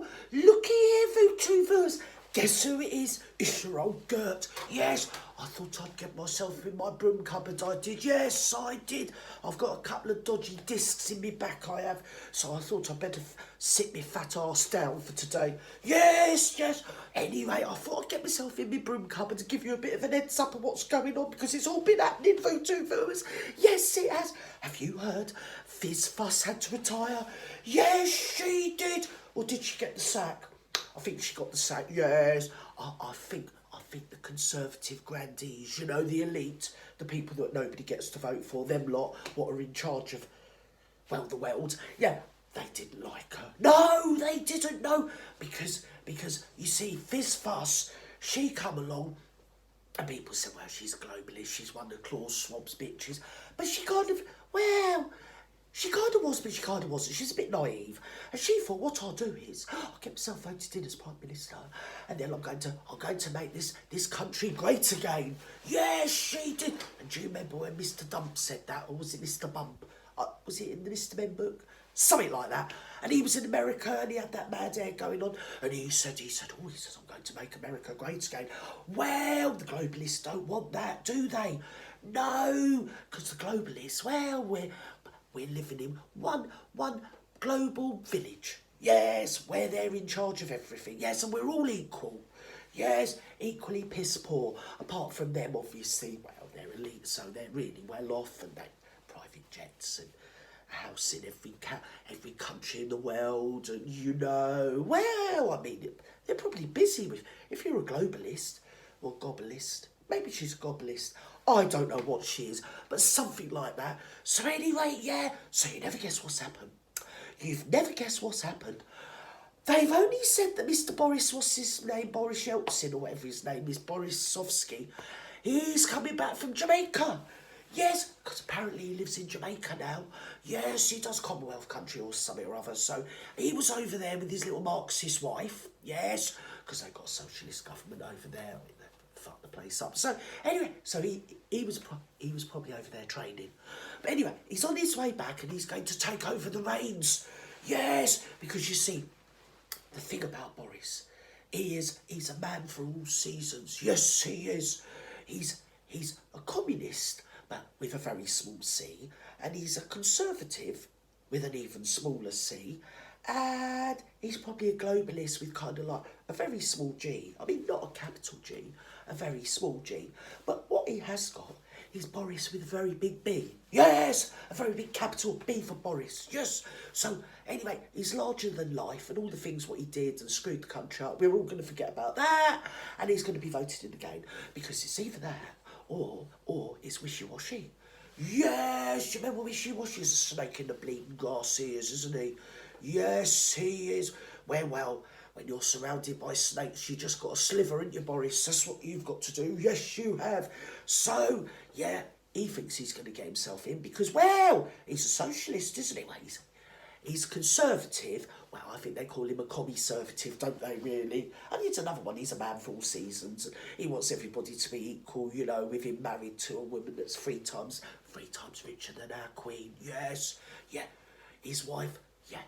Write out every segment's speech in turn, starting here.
Well, looky here, VTubers. Guess who it is? It's your old Gert. Yes, I thought I'd get myself in my broom cupboard. I did. Yes, I did. I've got a couple of dodgy discs in my back, I have. So I thought I'd better sit my fat arse down for today. Yes. Anyway, I thought I'd get myself in my broom cupboard to give you a bit of an heads up of what's going on, because it's all been happening, VTubers. Yes, it has. Have you heard? Fizz Fuss had to retire. Yes, she did. Or did she get the sack? I think she got the sack, yes. I think the Conservative grandees, you know, the elite, the people that nobody gets to vote for, them lot, what are in charge of, well, the world, yeah, they didn't like her. No, they didn't, no, because you see, Fizz Fuss, she come along, and people said, well, she's a globalist, she's one of Klaus Schwab's bitches, but she kind of, well... She kind of was, but she kind of wasn't. She's a bit naive. And she thought, what I'll do is, I'll get myself voted in as Prime Minister, and then I'm going to make this country great again. Yes, she did. And do you remember when Mr. Dump said that? Or was it Mr. Bump? Was it in the Mr. Men book? Something like that. And he was in America, and he had that mad hair going on. And he said, I'm going to make America great again. Well, the globalists don't want that, do they? No, because the globalists, well, we're living in one global village. Yes, where they're in charge of everything. Yes, and we're all equal. Yes, equally piss poor. Apart from them, obviously, well, they're elite, so they're really well off, and they private jets and a house in every country in the world, and you know, well, I mean, they're probably busy with. If you're a globalist or globalist, maybe she's a globalist. I don't know what she is, but something like that. So anyway, yeah, so you never guess what's happened. You've never guessed what's happened. They've only said that Mr. Boris, what's his name, Boris Yeltsin, or whatever his name is, Borisovsky, he's coming back from Jamaica. Yes, because apparently he lives in Jamaica now. Yes, he does Commonwealth country or something or other. So he was over there with his little Marxist wife. Yes, because they've got a socialist government over there. Fuck the place up. So anyway, so he was probably over there training. But anyway, he's on his way back and he's going to take over the reins. Yes, because you see, the thing about Boris, he's a man for all seasons. Yes, he is. He's a communist, but with a very small c, and he's a conservative with an even smaller c, and he's probably a globalist with kind of like a very small g. I mean, not a capital G, a very small g. But what he has got is Boris with a very big B. Yes, a very big capital B for Boris. Yes. So anyway, he's larger than life, and all the things what he did and screwed the country up, we're all going to forget about that, and he's going to be voted in again, because it's either that or it's wishy-washy. Yes, you remember wishy-washy is a snake in the bleeding grass he is, isn't he? Yes, he is. Well, when you're surrounded by snakes, you just got a sliver, ain't you, Boris? That's what you've got to do. Yes, you have. So, yeah, he thinks he's going to get himself in because, well, he's a socialist, isn't he? Well, he's conservative. Well, I think they call him a commie-servative, don't they, really? And it's another one. He's a man for all seasons. He wants everybody to be equal, you know, with him married to a woman that's three times richer than our queen. Yes, yeah. His wife, yeah.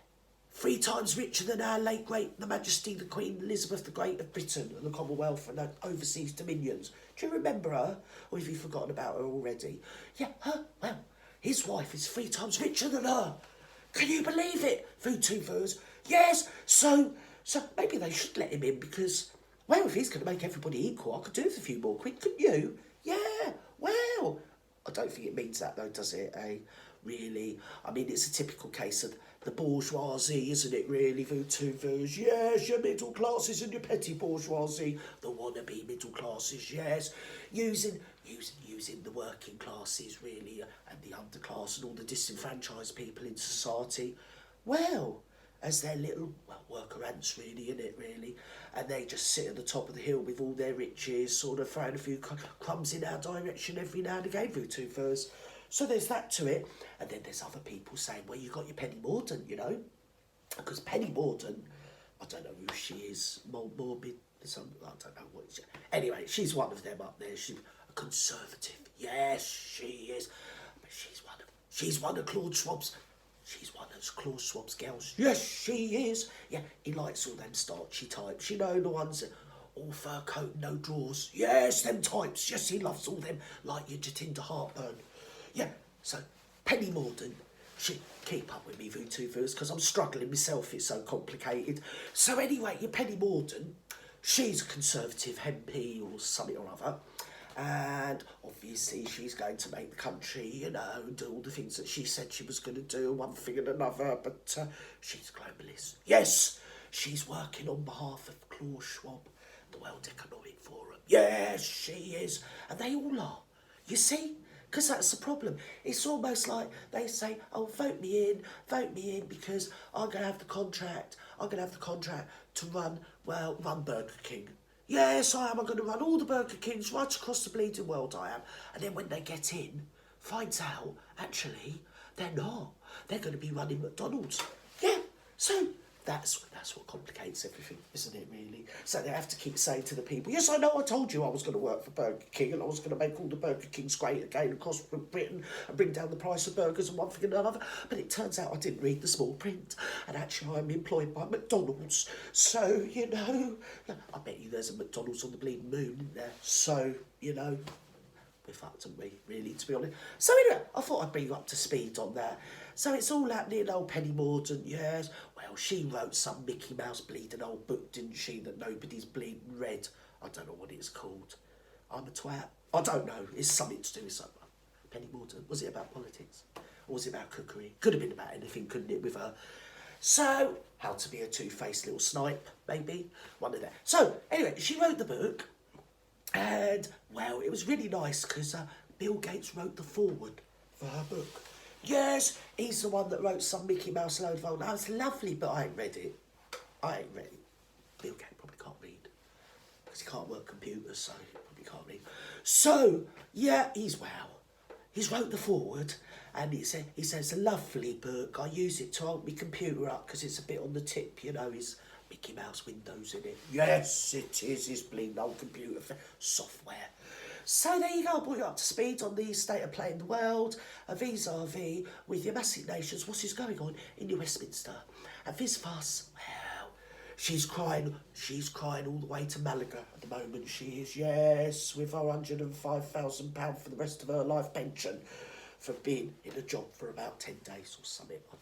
3 times richer than our late great, the Majesty, the Queen Elizabeth the Great of Britain and the Commonwealth and her overseas dominions. Do you remember her? Or have you forgotten about her already? Yeah, her, well, his wife is 3 times richer than her. Can you believe it? VTubers. Yes, so maybe they should let him in because, well, if he's going to make everybody equal, I could do with a few more quid, couldn't you? Yeah, well, I don't think it means that though, does it, eh? Really? I mean, it's a typical case of the bourgeoisie, isn't it, really, VTubers? Yes, your middle classes and your petty bourgeoisie, the wannabe middle classes, yes, using the working classes, really, and the underclass and all the disenfranchised people in society, well, as their little, worker ants, really, innit, really, and they just sit at the top of the hill with all their riches, sort of throwing a few crumbs in our direction every now and again, VTubers. So there's that to it. And then there's other people saying, well, you got your Penny Mordaunt, you know. Because Penny Mordaunt, I don't know who she is, morbid, I don't know what she is. Anyway, she's one of them up there. She's a conservative. Yes, she is. But she's one of Claude Schwab's She's one of those Klaus Schwab's girls. Yes, she is. Yeah, he likes all them starchy types. You know, the ones that all fur coat, no drawers. Yes, them types. Yes, he loves all them, like your Jatinda Heartburn. Yeah, so Penny Mordaunt, she keep up with me, VTubers, because I'm struggling myself. It's so complicated. So anyway, your Penny Mordaunt, she's a Conservative MP or something or other. And obviously she's going to make the country, you know, do all the things that she said she was going to do, one thing and another, but she's a globalist. Yes, she's working on behalf of Klaus Schwab, the World Economic Forum. Yes, she is. And they all are. You see? Because that's the problem. It's almost like they say, oh, vote me in because I'm going to have the contract. I'm going to have the contract to run Burger King. Yes, I am. I'm going to run all the Burger Kings right across the bleeding world, I am. And then when they get in, finds out, actually, they're not. They're going to be running McDonald's. Yeah, so that's what complicates everything, isn't it, really? So they have to keep saying to the people, yes, I know, I told you I was going to work for Burger King and I was going to make all the Burger Kings great again across Britain and bring down the price of burgers and one thing and another. But it turns out I didn't read the small print and actually I'm employed by McDonald's. So, you know, I bet you there's a McDonald's on the bleeding moon, isn't there? So, you know, we're fucked, haven't we, really, to be honest. So anyway, I thought I'd bring you up to speed on that. So it's all happening, old Penny Mordaunt, yes. Well, she wrote some Mickey Mouse bleeding old book, didn't she, that nobody's bleeding read. I don't know what it's called. I'm a twat. I don't know. It's something to do with something. Penny Mordaunt. Was it about politics? Or was it about cookery? Could have been about anything, couldn't it, with her? So, how to be a two-faced little snipe, maybe. One of them. So, anyway, she wrote the book. And, well, it was really nice because Bill Gates wrote the foreword for her book. Yes, he's the one that wrote some Mickey Mouse load of old. Now, it's lovely, but I ain't read it. Bill Gates probably can't read because he can't work computers, so he probably can't read. So, yeah, he's wrote the foreword and he says it's a lovely book. I use it to hold my computer up because it's a bit on the tip, you know, his Mickey Mouse windows in it. Yes, it is his bleeding old computer software. So there you go, I brought you up to speed on the state of play in the world, vis-a-vis with the Amassic nations, what is going on in New Westminster. And Vis Fuss, well, she's crying all the way to Malaga at the moment, she is, yes, with her £105,000 for the rest of her life pension for being in a job for about 10 days or something. I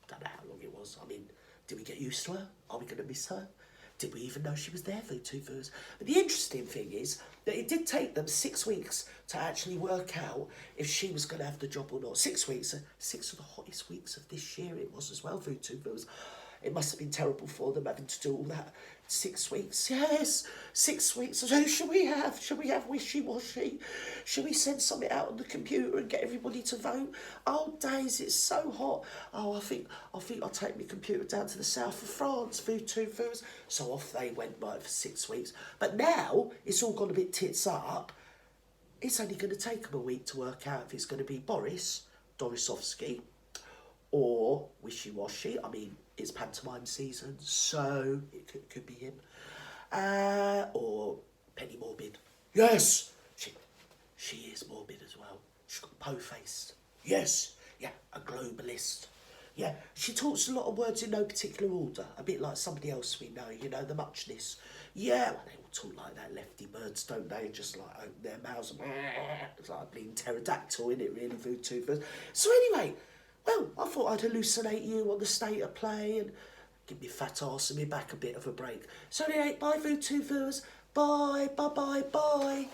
don't know how long it was. I mean, did we get used to her? Are we going to miss her? Did we even know she was there for 2 years? But the interesting thing is that it did take them 6 weeks to actually work out if she was going to have the job or not. 6 weeks, 6 of the hottest weeks of this year it was as well for 2 years. It must have been terrible for them having to do all that. 6 weeks, yes, 6 weeks. So should we have wishy-washy? Should we send something out on the computer and get everybody to vote? Oh, days, it's so hot. Oh, I think I'll take my computer down to the south of France for 2 years. So off they went, right, for 6 weeks. But now it's all gone a bit tits up. It's only going to take them a week to work out if it's going to be Dorisovsky, or wishy-washy. I mean, it's pantomime season, so it could be him. Or Penny Morbid. Yes, she is morbid as well. She's got po-faced. Yes, yeah, a globalist. Yeah, she talks a lot of words in no particular order, a bit like somebody else we know, you know, the muchness. Yeah, well, they all talk like that, lefty birds, don't they? Just like open their mouths and it's like being pterodactyl, isn't it, really, Vootoothers? So anyway, well, I thought I'd hallucinate you on the state of play and give me fat arse and me back a bit of a break. So anyway, bye Vootoothers, bye, bye, bye, bye.